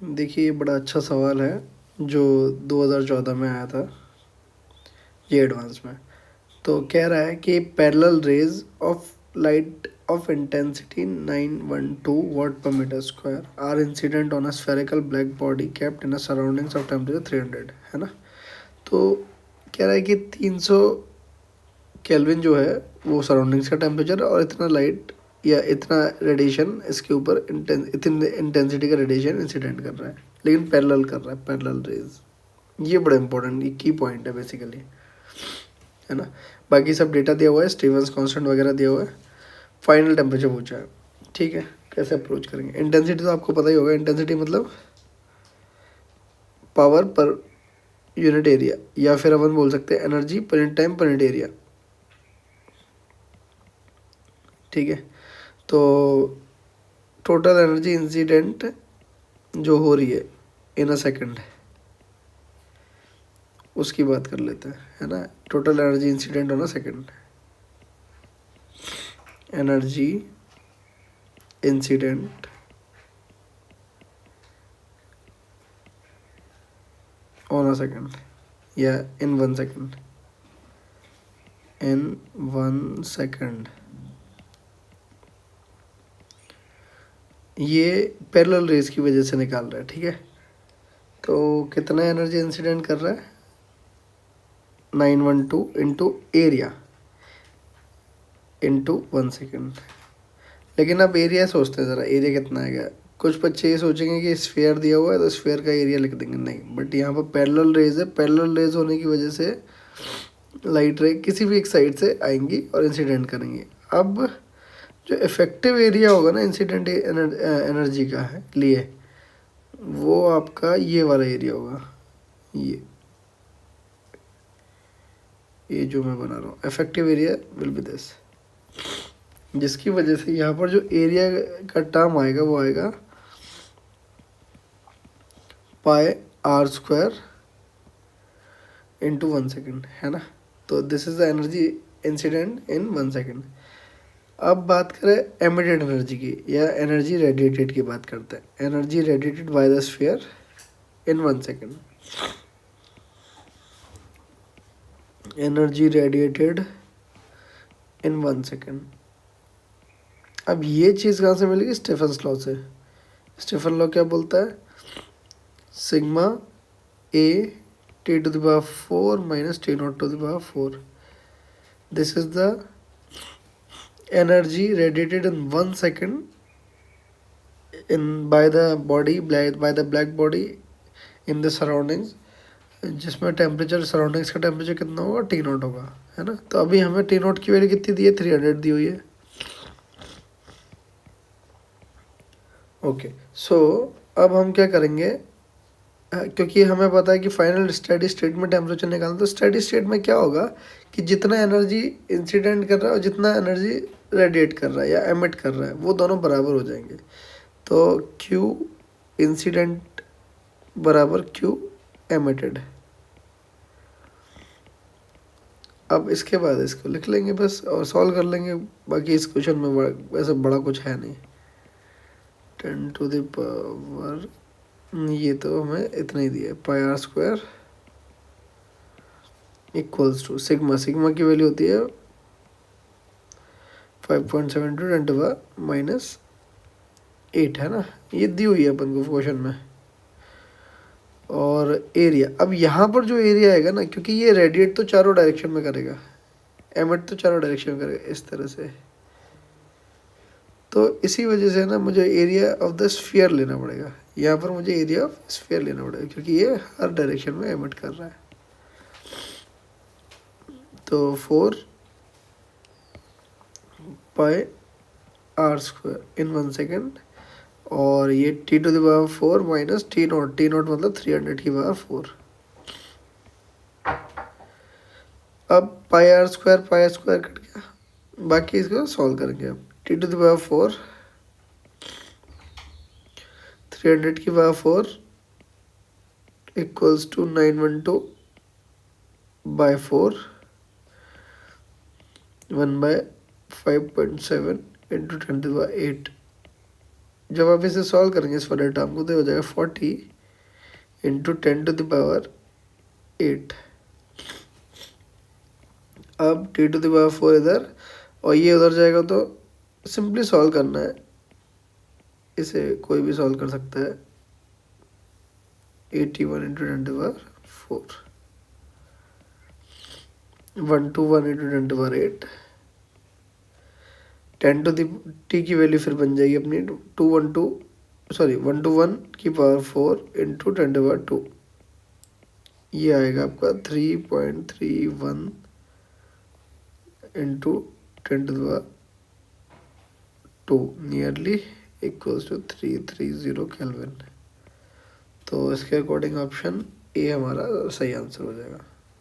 देखिए ये बड़ा अच्छा सवाल है जो 2014 में आया था ये एडवांस में। तो कह रहा है कि parallel rays of light of intensity 912 watt per metre square are incident on a spherical black body kept in a surroundings of temperature 300, है ना। तो कह रहा है कि 300 केल्विन जो है वो सराउंडिंग्स का टेम्परेचर और इतना लाइट या इतना रेडिएशन इसके ऊपर इतनी इंटेंसिटी का रेडिएशन इंसिडेंट कर रहा है, लेकिन पैरेलल कर रहा है, पैरेलल रेज। ये बड़ा इंपॉर्टेंट, ये की पॉइंट है बेसिकली, है ना। बाकी सब डेटा दिया हुआ है, स्टीवंस कांस्टेंट वगैरह दिया हुआ है, फाइनल टेम्परेचर पूछा है। ठीक है, कैसे अप्रोच करेंगे। इंटेंसिटी तो आपको पता ही होगा, इंटेंसिटी मतलब पावर पर यूनिट एरिया, या फिर अपन बोल सकते हैं energy per unit time per unit area. ठीक है, तो टोटल एनर्जी इंसिडेंट जो हो रही है इन अ सेकंड, उसकी बात कर लेते हैं, है ना। Total energy incident on a second, energy incident on a second या इन 1 सेकंड, इन 1 सेकंड। ये पैरेलल रेस की वजह से निकाल रहा है। ठीक है, तो कितना एनर्जी इंसिडेंट कर रहा है, 912 इंटू एरिया इंटू 1 सेकंड। लेकिन अब एरिया सोचते हैं ज़रा, एरिया कितना आएगा। कुछ बच्चे ये सोचेंगे कि स्फेयर दिया हुआ है तो स्फेयर का एरिया लिख देंगे, नहीं। बट यहाँ पर पैरेलल रेज है, पैरेलल रेज होने की वजह से लाइट रे किसी भी एक साइड से आएंगी और इंसिडेंट करेंगी। अब जो इफेक्टिव एरिया होगा ना इंसिडेंट एनर्जी का है लिए, वो आपका ये वाला एरिया होगा, ये जो मैं बना रहा हूँ effective area will be this, जिसकी वजह से यहाँ पर जो एरिया का टर्म आएगा वो आएगा पाई आर स्क्वायर इंटू 1 सेकेंड, है ना। तो this is the energy incident in 1 second. अब बात करें एमिटेड एनर्जी की या एनर्जी रेडिएटेड की बात करते हैं। Energy radiated by the sphere in 1 second, energy radiated in 1 second. अब ये चीज़ कहाँ से मिलेगी, स्टीफन लॉ से। स्टीफन लॉ क्या बोलता है, sigma A T to the power 4 minus T naught to the power 4, this is the energy radiated in 1 second in by the body by the black body in the surroundings, जिसमें temperature surroundings का temperature कितना होगा, T not होगा, है ना। तो अभी हमें टी नॉट की वैल्यू कितनी दी है, 300 दी हुई है। ओके, सो अब हम क्या करेंगे, क्योंकि हमें पता है कि फाइनल स्टेडी स्टेट में टेम्परेचर निकालना, तो स्टेडी स्टेट में क्या होगा कि जितना एनर्जी इंसिडेंट कर रहा है और जितना एनर्जी रेडिएट कर रहा है या एमिट कर रहा है वो दोनों बराबर हो जाएंगे। तो Q इंसिडेंट बराबर Q एमिटेड। अब इसके बाद इसको लिख लेंगे बस और सॉल्व कर लेंगे। बाकी इस क्वेश्चन में वैसे बड़ा कुछ है नहीं। 10 टू द पावर, ये तो हमें इतना ही दिया है, pi are square equals to sigma, sigma की वैल्यू होती है 5.72 10 टू पावर -8, है ना। ये दी हुई है अपन को क्वेश्चन में। और एरिया, अब यहाँ पर जो एरिया आएगा ना, क्योंकि ये रेडिएट तो चारों डायरेक्शन में करेगा, एमिट तो चारों डायरेक्शन में करेगा इस तरह से, तो इसी वजह से ना मुझे एरिया ऑफ द स्फीयर लेना पड़ेगा। यहाँ पर मुझे एरिया ऑफ स्फीयर लेना पड़ेगा क्योंकि ये हर डायरेक्शन में एमिट कर रहा है। तो 4 pi are square in 1 second, और ये T to the power 4 minus T naught, T naught मतलब 300 की पावर 4। अब पाई आर स्क्वायर कट गया, बाकी इसको सॉल्व करेंगे। अब टी टू द पावर 4 300 की power 4 equals to 912 by 4 1/5.7 into 10 to the power 8। जब आप इसे सॉल्व करेंगे इस वाले टर्म को तो हो जाएगा 40 इंटू 10⁻8। अब t⁻4 इधर और ये उधर जाएगा तो सिंपली सॉल्व करना है, इसे कोई भी सॉल्व कर सकता है। 81 इंटू 10⁻4, 121 इंटू 10⁻8, 10 टू टी की वैल्यू फिर बन जाएगी अपनी 121 इंटू 10⁻2, ये आएगा आपका 3.31 into 10⁻2 nearly equals to 330 kelvin. तो इसके अकॉर्डिंग ऑप्शन ए हमारा सही आंसर हो जाएगा।